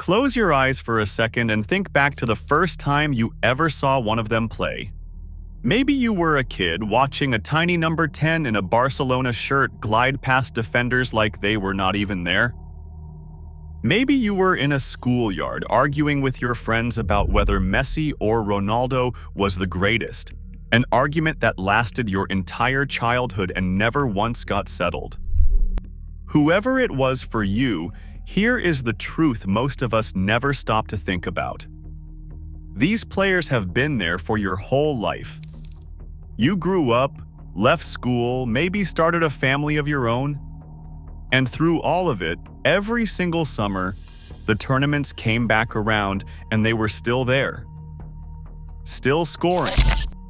Close your eyes for a second and think back to the first time you ever saw one of them play. Maybe you were a kid watching a tiny number 10 in a Barcelona shirt glide past defenders like they were not even there. Maybe you were in a schoolyard arguing with your friends about whether Messi or Ronaldo was the greatest, an argument that lasted your entire childhood and never once got settled. Whoever it was for you, here is the truth most of us never stop to think about. These players have been there for your whole life. You grew up, left school, maybe started a family of your own, and through all of it, every single summer, the tournaments came back around and they were still there. Still scoring,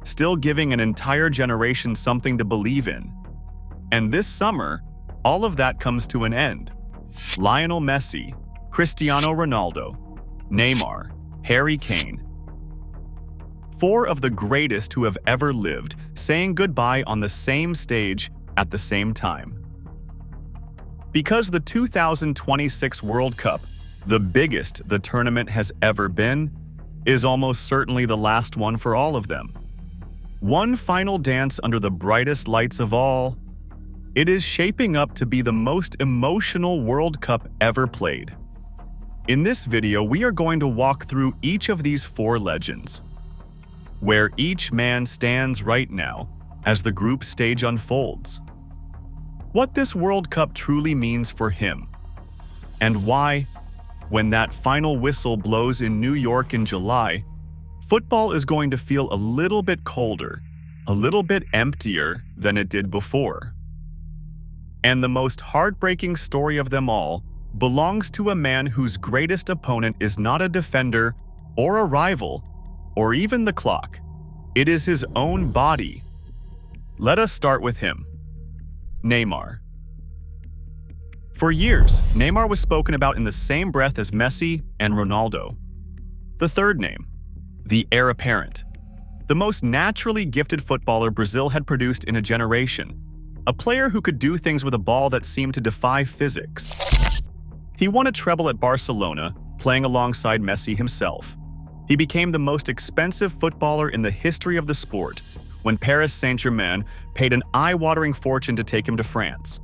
still giving an entire generation something to believe in. And this summer, all of that comes to an end. Lionel Messi, Cristiano Ronaldo, Neymar, Harry Kane. 4 of the greatest who have ever lived, saying goodbye on the same stage at the same time. Because the 2026 World Cup, the biggest the tournament has ever been, is almost certainly the last one for all of them. One final dance under the brightest lights of all. It is shaping up to be the most emotional World Cup ever played. In this video, we are going to walk through each of these 4 legends, where each man stands right now as the group stage unfolds, what this World Cup truly means for him, and why, when that final whistle blows in New York in July, football is going to feel a little bit colder, a little bit emptier than it did before. And the most heartbreaking story of them all belongs to a man whose greatest opponent is not a defender or a rival or even the clock. It is his own body. Let us start with him. Neymar. For years, Neymar was spoken about in the same breath as Messi and Ronaldo. The third name, the heir apparent, the most naturally gifted footballer Brazil had produced in a generation. A player who could do things with a ball that seemed to defy physics. He won a treble at Barcelona, playing alongside Messi himself. He became the most expensive footballer in the history of the sport when Paris Saint-Germain paid an eye-watering fortune to take him to France.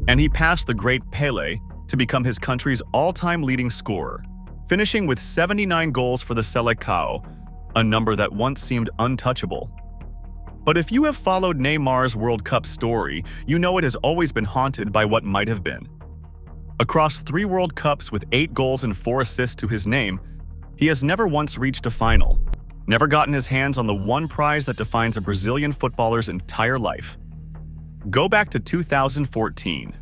And he passed the great Pelé to become his country's all-time leading scorer, finishing with 79 goals for the Selecao, a number that once seemed untouchable. But if you have followed Neymar's World Cup story, you know it has always been haunted by what might have been. Across 3 World Cups with 8 goals and 4 assists to his name, he has never once reached a final, never gotten his hands on the one prize that defines a Brazilian footballer's entire life. Go back to 2014.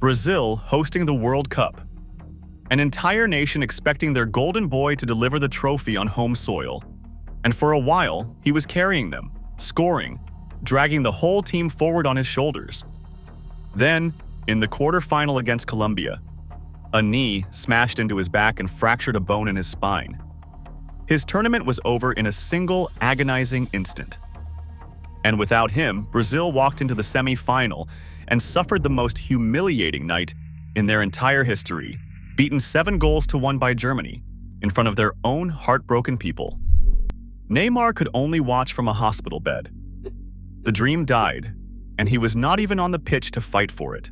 Brazil hosting the World Cup. An entire nation expecting their golden boy to deliver the trophy on home soil. And for a while, he was carrying them, scoring, dragging the whole team forward on his shoulders. Then, in the quarterfinal against Colombia, a knee smashed into his back and fractured a bone in his spine. His tournament was over in a single agonizing instant. And without him, Brazil walked into the semi-final and suffered the most humiliating night in their entire history, beaten 7-1 by Germany, in front of their own heartbroken people. Neymar could only watch from a hospital bed. The dream died, and he was not even on the pitch to fight for it.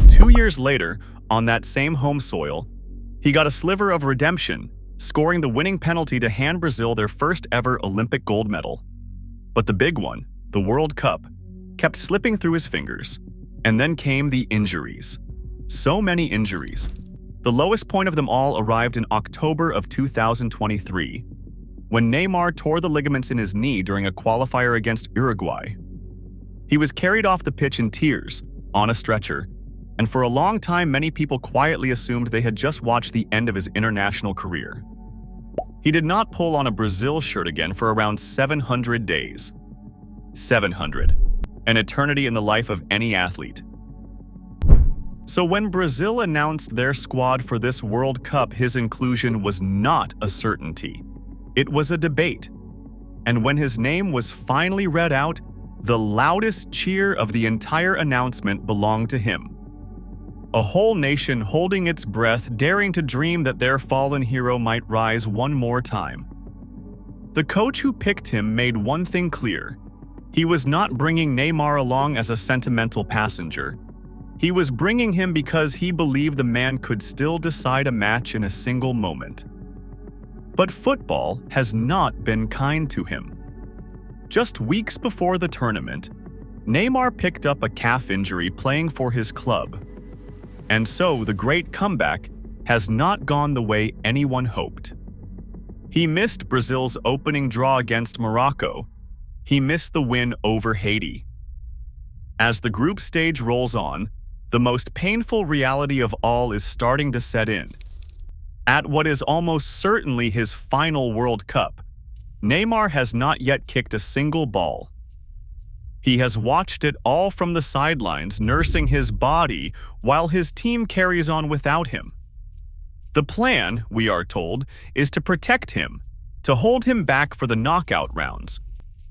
2 years later, on that same home soil, he got a sliver of redemption, scoring the winning penalty to hand Brazil their first ever Olympic gold medal. But the big one, the World Cup, kept slipping through his fingers. And then came the injuries. So many injuries. The lowest point of them all arrived in October of 2023, when Neymar tore the ligaments in his knee during a qualifier against Uruguay. He was carried off the pitch in tears, on a stretcher, and for a long time many people quietly assumed they had just watched the end of his international career. He did not pull on a Brazil shirt again for around 700 days. 700. An eternity in the life of any athlete. So when Brazil announced their squad for this World Cup, his inclusion was not a certainty. It was a debate. And when his name was finally read out, the loudest cheer of the entire announcement belonged to him. A whole nation holding its breath, daring to dream that their fallen hero might rise one more time. The coach who picked him made one thing clear. He was not bringing Neymar along as a sentimental passenger. He was bringing him because he believed the man could still decide a match in a single moment. But football has not been kind to him. Just weeks before the tournament, Neymar picked up a calf injury playing for his club. And so the great comeback has not gone the way anyone hoped. He missed Brazil's opening draw against Morocco. He missed the win over Haiti. As the group stage rolls on, the most painful reality of all is starting to set in. At what is almost certainly his final World Cup, Neymar has not yet kicked a single ball. He has watched it all from the sidelines, nursing his body while his team carries on without him. The plan, we are told, is to protect him, to hold him back for the knockout rounds.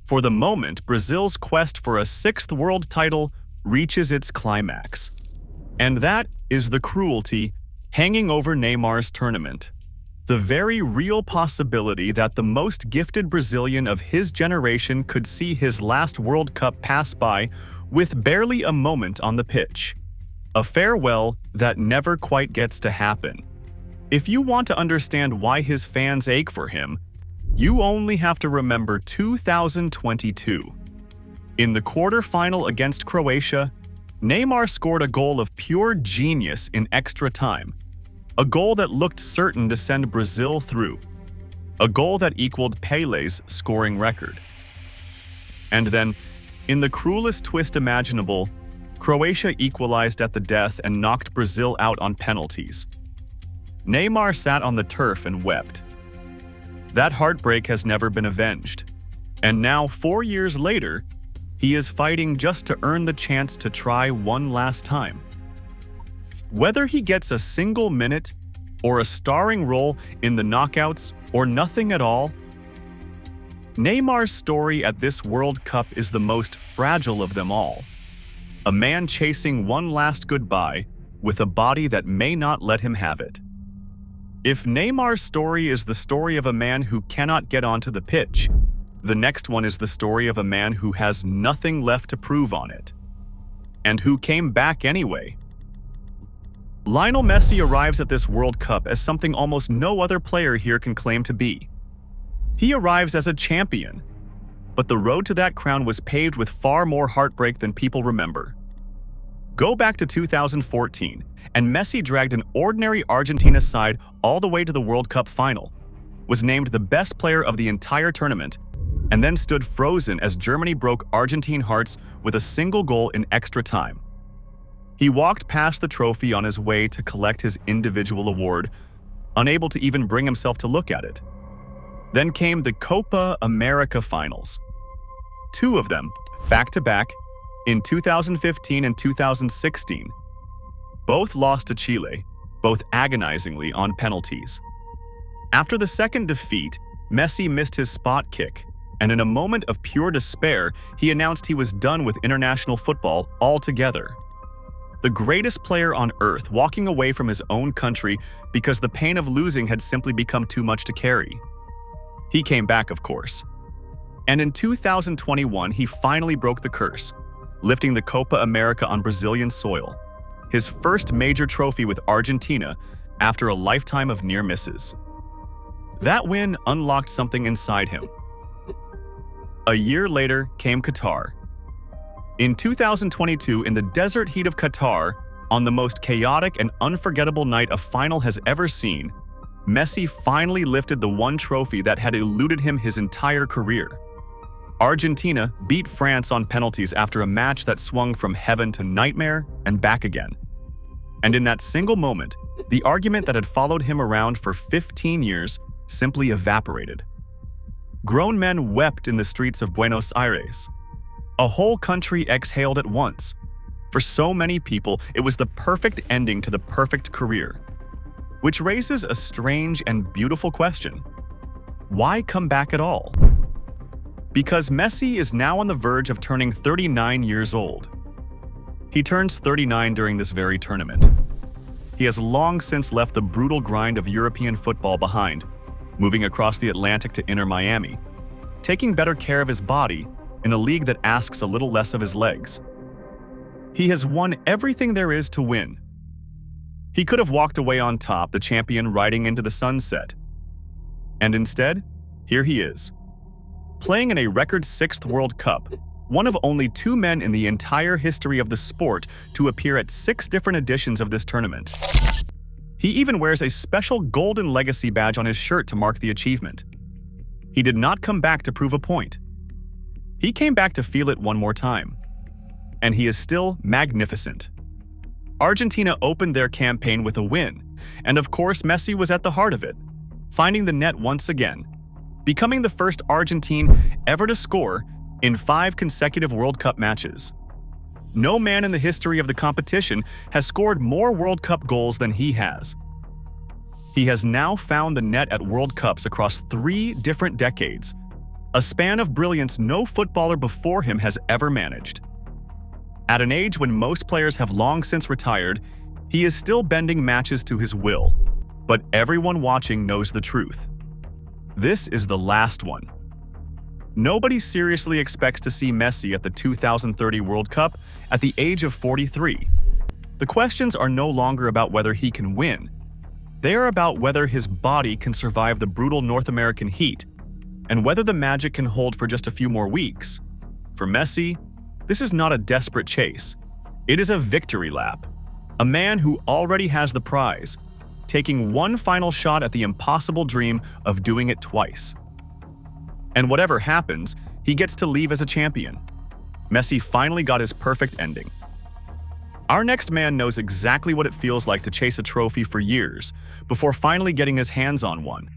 For the moment, Brazil's quest for a sixth world title reaches its climax. And that is the cruelty hanging over Neymar's tournament. The very real possibility that the most gifted Brazilian of his generation could see his last World Cup pass by with barely a moment on the pitch. A farewell that never quite gets to happen. If you want to understand why his fans ache for him, you only have to remember 2022. In the quarterfinal against Croatia, Neymar scored a goal of pure genius in extra time. A goal that looked certain to send Brazil through. A goal that equaled Pelé's scoring record. And then, in the cruelest twist imaginable, Croatia equalized at the death and knocked Brazil out on penalties. Neymar sat on the turf and wept. That heartbreak has never been avenged. And now, 4 years later, he is fighting just to earn the chance to try one last time. Whether he gets a single minute or a starring role in the knockouts or nothing at all, Neymar's story at this World Cup is the most fragile of them all. A man chasing one last goodbye with a body that may not let him have it. If Neymar's story is the story of a man who cannot get onto the pitch, the next one is the story of a man who has nothing left to prove on it. And who came back anyway. Lionel Messi arrives at this World Cup as something almost no other player here can claim to be. He arrives as a champion, but the road to that crown was paved with far more heartbreak than people remember. Go back to 2014, and Messi dragged an ordinary Argentina side all the way to the World Cup final, was named the best player of the entire tournament, and then stood frozen as Germany broke Argentine hearts with a single goal in extra time. He walked past the trophy on his way to collect his individual award, unable to even bring himself to look at it. Then came the Copa America finals. 2 of them, back-to-back, in 2015 and 2016. Both lost to Chile, both agonizingly on penalties. After the second defeat, Messi missed his spot kick, and in a moment of pure despair, he announced he was done with international football altogether. The greatest player on earth walking away from his own country because the pain of losing had simply become too much to carry. He came back, of course. And in 2021, he finally broke the curse, lifting the Copa America on Brazilian soil, his first major trophy with Argentina after a lifetime of near misses. That win unlocked something inside him. A year later came Qatar. In 2022, in the desert heat of Qatar, on the most chaotic and unforgettable night a final has ever seen, Messi finally lifted the one trophy that had eluded him his entire career. Argentina beat France on penalties after a match that swung from heaven to nightmare and back again. And in that single moment, the argument that had followed him around for 15 years simply evaporated. Grown men wept in the streets of Buenos Aires. A whole country exhaled at once. For so many people, it was the perfect ending to the perfect career. Which raises a strange and beautiful question. Why come back at all? Because Messi is now on the verge of turning 39 years old. He turns 39 during this very tournament. He has long since left the brutal grind of European football behind, moving across the Atlantic to Inter Miami, taking better care of his body in a league that asks a little less of his legs. He has won everything there is to win. He could have walked away on top, the champion riding into the sunset. And instead, here he is, playing in a record 6th World Cup, one of only 2 men in the entire history of the sport to appear at 6 different editions of this tournament. He even wears a special golden legacy badge on his shirt to mark the achievement. He did not come back to prove a point. He came back to feel it one more time. And he is still magnificent. Argentina opened their campaign with a win, and of course Messi was at the heart of it, finding the net once again, becoming the first Argentine ever to score in 5 consecutive World Cup matches. No man in the history of the competition has scored more World Cup goals than he has. He has now found the net at World Cups across 3 different decades, a span of brilliance no footballer before him has ever managed. At an age when most players have long since retired, he is still bending matches to his will, but everyone watching knows the truth. This is the last one. Nobody seriously expects to see Messi at the 2030 World Cup at the age of 43. The questions are no longer about whether he can win. They are about whether his body can survive the brutal North American heat, and whether the magic can hold for just a few more weeks. For Messi, this is not a desperate chase. It is a victory lap. A man who already has the prize, taking one final shot at the impossible dream of doing it twice. And whatever happens, he gets to leave as a champion. Messi finally got his perfect ending. Our next man knows exactly what it feels like to chase a trophy for years before finally getting his hands on one.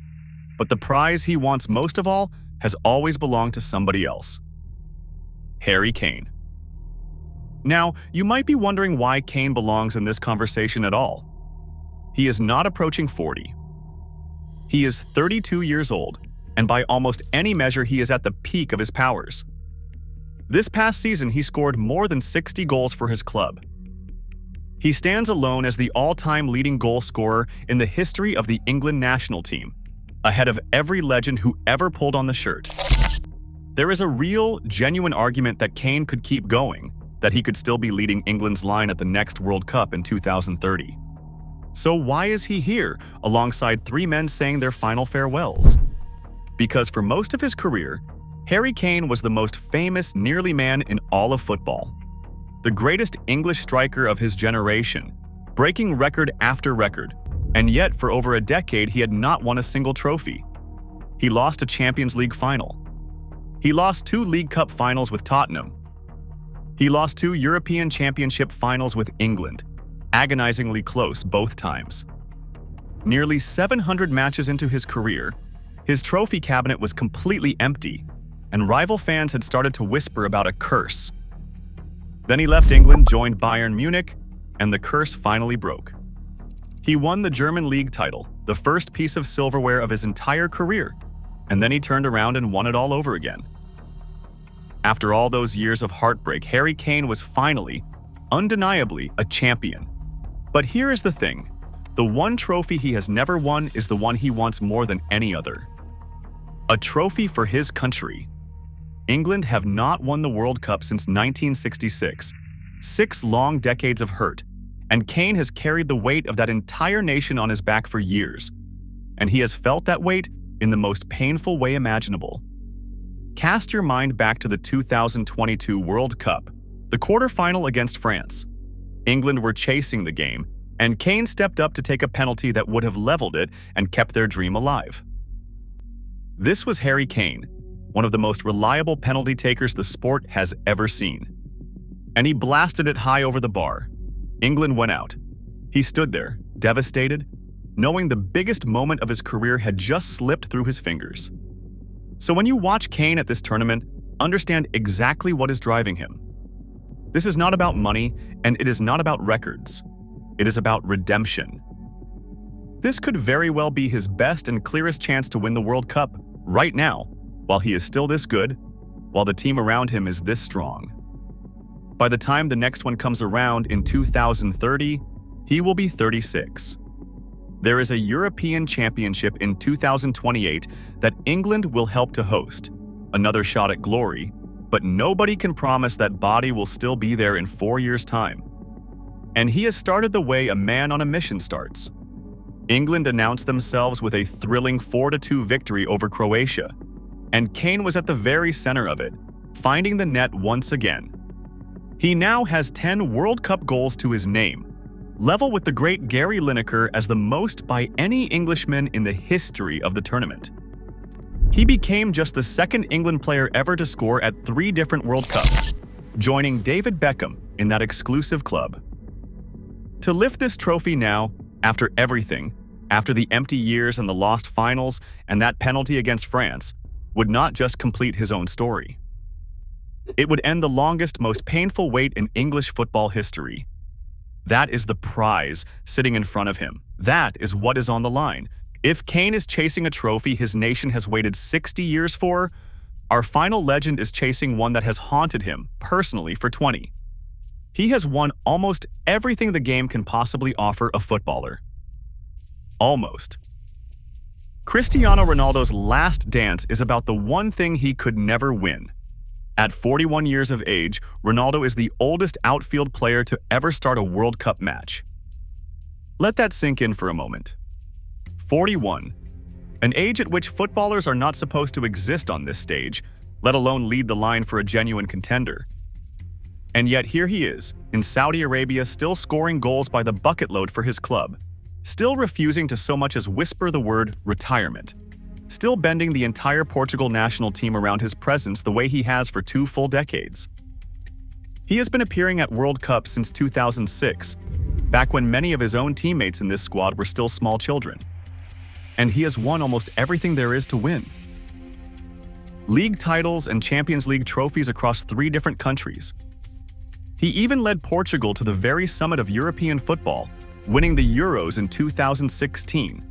But the prize he wants most of all has always belonged to somebody else. Harry Kane. Now, you might be wondering why Kane belongs in this conversation at all. He is not approaching 40. He is 32 years old, and by almost any measure he is at the peak of his powers. This past season he scored more than 60 goals for his club. He stands alone as the all-time leading goal scorer in the history of the England national team, ahead of every legend who ever pulled on the shirt. There is a real, genuine argument that Kane could keep going, that he could still be leading England's line at the next World Cup in 2030. So why is he here, alongside 3 men saying their final farewells? Because for most of his career, Harry Kane was the most famous nearly man in all of football. The greatest English striker of his generation, breaking record after record, and yet for over a decade he had not won a single trophy. He lost a Champions League final. He lost 2 League Cup finals with Tottenham. He lost 2 European Championship finals with England, agonizingly close both times. Nearly 700 matches into his career, his trophy cabinet was completely empty, and rival fans had started to whisper about a curse. Then he left England, joined Bayern Munich, and the curse finally broke. He won the German league title, the first piece of silverware of his entire career, and then he turned around and won it all over again. After all those years of heartbreak, Harry Kane was finally, undeniably, a champion. But here is the thing. The one trophy he has never won is the one he wants more than any other. A trophy for his country. England have not won the World Cup since 1966, 6 long decades of hurt, and Kane has carried the weight of that entire nation on his back for years. And he has felt that weight in the most painful way imaginable. Cast your mind back to the 2022 World Cup, the quarterfinal against France. England were chasing the game, and Kane stepped up to take a penalty that would have leveled it and kept their dream alive. This was Harry Kane, one of the most reliable penalty takers the sport has ever seen. And he blasted it high over the bar. England went out. He stood there, devastated, knowing the biggest moment of his career had just slipped through his fingers. So when you watch Kane at this tournament, understand exactly what is driving him. This is not about money, and it is not about records. It is about redemption. This could very well be his best and clearest chance to win the World Cup right now, while he is still this good, while the team around him is this strong. By the time the next one comes around in 2030, He will be 36. There is a European Championship in 2028 that England will help to host. Another shot at glory, but nobody can promise that body will still be there in 4 years' time. And he has started the way a man on a mission starts. England announced themselves with a thrilling 4-2 victory over Croatia, and Kane was at the very center of it, finding the net once again. He now has 10 World Cup goals to his name, level with the great Gary Lineker as the most by any Englishman in the history of the tournament. He became just the second England player ever to score at 3 different World Cups, joining David Beckham in that exclusive club. To lift this trophy now, after everything, after the empty years and the lost finals and that penalty against France, would not just complete his own story. It would end the longest, most painful wait in English football history. That is the prize sitting in front of him. That is what is on the line. If Kane is chasing a trophy his nation has waited 60 years for, our final legend is chasing one that has haunted him personally for 20. He has won almost everything the game can possibly offer a footballer. Almost. Cristiano Ronaldo's last dance is about the one thing he could never win. At 41 years of age, Ronaldo is the oldest outfield player to ever start a World Cup match. Let that sink in for a moment. 41. An age at which footballers are not supposed to exist on this stage, let alone lead the line for a genuine contender. And yet here he is, in Saudi Arabia, still scoring goals by the bucket load for his club, still refusing to so much as whisper the word retirement, still bending the entire Portugal national team around his presence the way he has for 2 full decades. He has been appearing at World Cups since 2006, back when many of his own teammates in this squad were still small children. And he has won almost everything there is to win. League titles and Champions League trophies across 3 different countries. He even led Portugal to the very summit of European football, winning the Euros in 2016.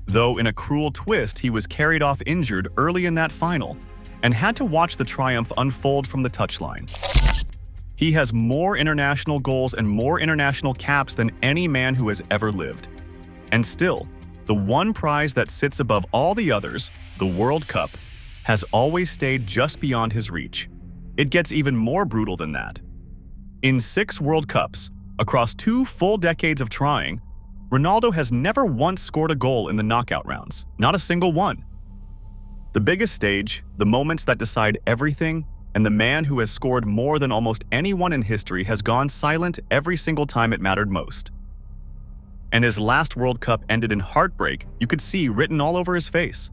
Though in a cruel twist, he was carried off injured early in that final and had to watch the triumph unfold from the touchline. He has more international goals and more international caps than any man who has ever lived. And still, the one prize that sits above all the others, the World Cup, has always stayed just beyond his reach. It gets even more brutal than that. In 6 World Cups, across 2 full decades of trying, Ronaldo has never once scored a goal in the knockout rounds, not a single one. The biggest stage, the moments that decide everything, and the man who has scored more than almost anyone in history has gone silent every single time it mattered most. And his last World Cup ended in heartbreak you could see written all over his face.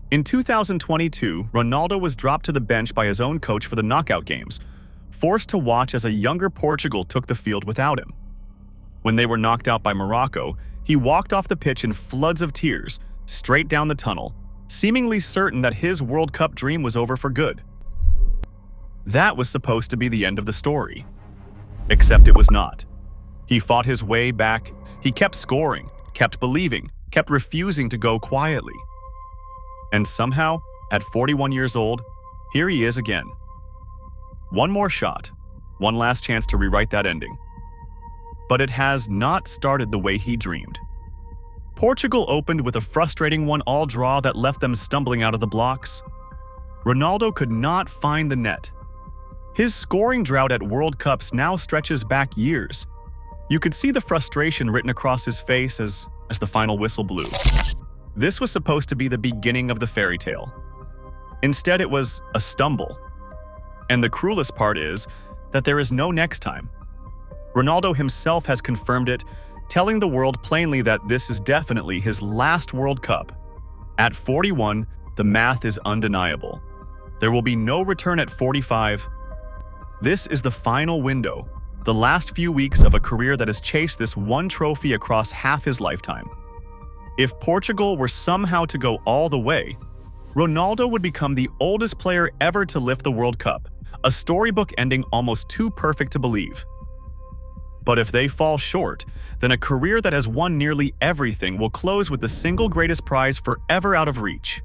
In 2022, Ronaldo was dropped to the bench by his own coach for the knockout games, forced to watch as a younger Portugal took the field without him. When they were knocked out by Morocco, he walked off the pitch in floods of tears, straight down the tunnel, seemingly certain that his World Cup dream was over for good. That was supposed to be the end of the story. Except it was not. He fought his way back, he kept scoring, kept believing, kept refusing to go quietly. And somehow, at 41 years old, here he is again. One more shot, one last chance to rewrite that ending. But it has not started the way he dreamed. Portugal opened with a frustrating 1-1 draw that left them stumbling out of the blocks. Ronaldo could not find the net. His scoring drought at World Cups now stretches back years. You could see the frustration written across his face as the final whistle blew. This was supposed to be the beginning of the fairy tale. Instead, it was a stumble. And the cruelest part is that there is no next time. Ronaldo himself has confirmed it, telling the world plainly that this is definitely his last World Cup. At 41, the math is undeniable. There will be no return at 45. This is the final window, the last few weeks of a career that has chased this one trophy across half his lifetime. If Portugal were somehow to go all the way, Ronaldo would become the oldest player ever to lift the World Cup, a storybook ending almost too perfect to believe. But if they fall short, then a career that has won nearly everything will close with the single greatest prize forever out of reach.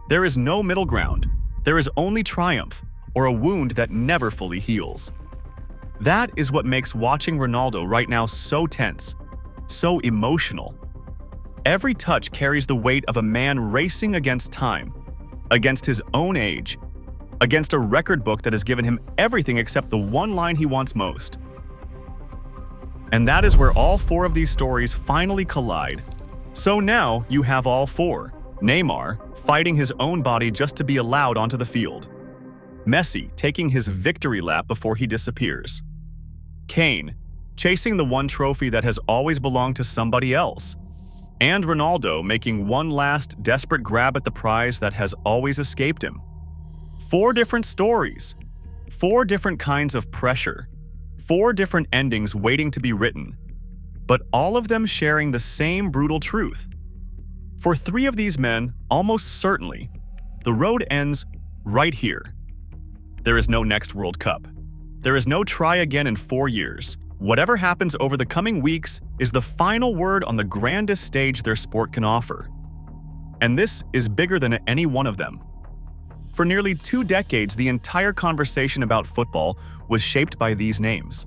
There is no middle ground. There is only triumph, or a wound that never fully heals. That is what makes watching Ronaldo right now so tense, so emotional. Every touch carries the weight of a man racing against time, against his own age, against a record book that has given him everything except the one line he wants most. And that is where all four of these stories finally collide. So now you have all four. Neymar fighting his own body just to be allowed onto the field. Messi taking his victory lap before he disappears. Kane chasing the one trophy that has always belonged to somebody else. And Ronaldo making one last desperate grab at the prize that has always escaped him. Four different stories, four different kinds of pressure, four different endings waiting to be written, but all of them sharing the same brutal truth. For three of these men, almost certainly, the road ends right here. There is no next World Cup. There is no try again in 4 years. Whatever happens over the coming weeks is the final word on the grandest stage their sport can offer. And this is bigger than any one of them. For nearly 2 decades, the entire conversation about football was shaped by these names.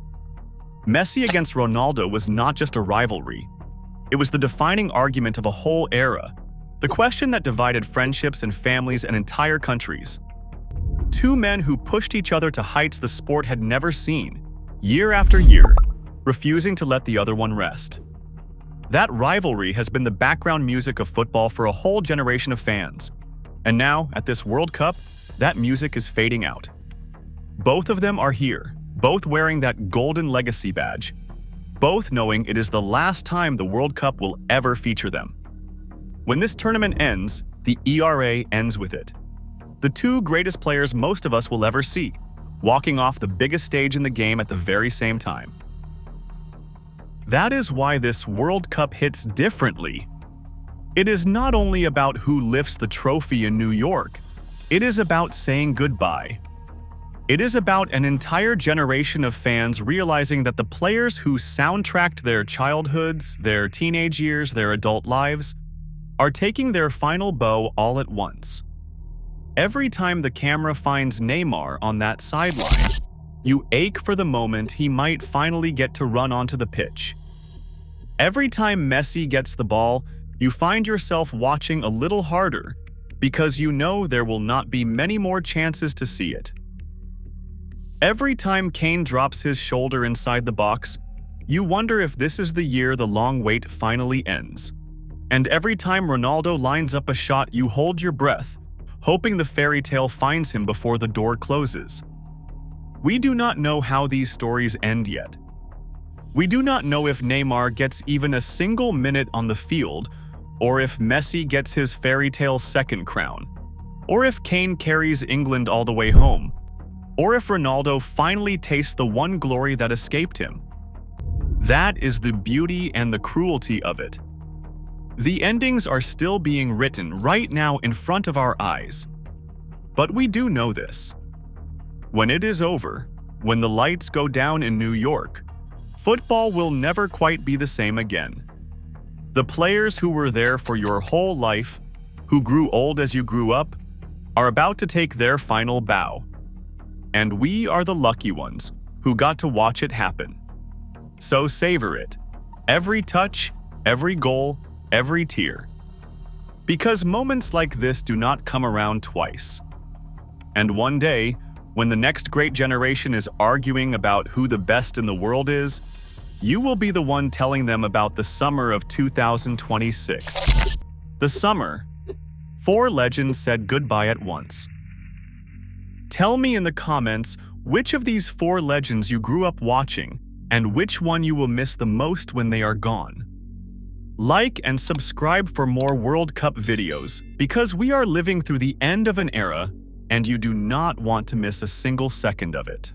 Messi against Ronaldo was not just a rivalry. It was the defining argument of a whole era, the question that divided friendships and families and entire countries. Two men who pushed each other to heights the sport had never seen, year after year, refusing to let the other one rest. That rivalry has been the background music of football for a whole generation of fans. And now, at this World Cup, that music is fading out. Both of them are here, both wearing that golden legacy badge, both knowing it is the last time the World Cup will ever feature them. When this tournament ends, the ERA ends with it. The two greatest players most of us will ever see, walking off the biggest stage in the game at the very same time. That is why this World Cup hits differently. It is not only about who lifts the trophy in New York, it is about saying goodbye. It is about an entire generation of fans realizing that the players who soundtracked their childhoods, their teenage years, their adult lives, are taking their final bow all at once. Every time the camera finds Neymar on that sideline, you ache for the moment he might finally get to run onto the pitch. Every time Messi gets the ball, you find yourself watching a little harder because you know there will not be many more chances to see it. Every time Kane drops his shoulder inside the box, you wonder if this is the year the long wait finally ends. And every time Ronaldo lines up a shot, you hold your breath, hoping the fairy tale finds him before the door closes. We do not know how these stories end yet. We do not know if Neymar gets even a single minute on the field, or if Messi gets his fairy tale second crown, or if Kane carries England all the way home, or if Ronaldo finally tastes the one glory that escaped him. That is the beauty and the cruelty of it. The endings are still being written right now in front of our eyes. But we do know this. When it is over, when the lights go down in New York, football will never quite be the same again. The players who were there for your whole life, who grew old as you grew up, are about to take their final bow. And we are the lucky ones who got to watch it happen. So savor it. Every touch, every goal, every tear. Because moments like this do not come around twice. And one day, when the next great generation is arguing about who the best in the world is, you will be the one telling them about the summer of 2026. The summer. 4 legends said goodbye at once. Tell me in the comments which of these 4 legends you grew up watching and which one you will miss the most when they are gone. Like and subscribe for more World Cup videos because we are living through the end of an era and you do not want to miss a single second of it.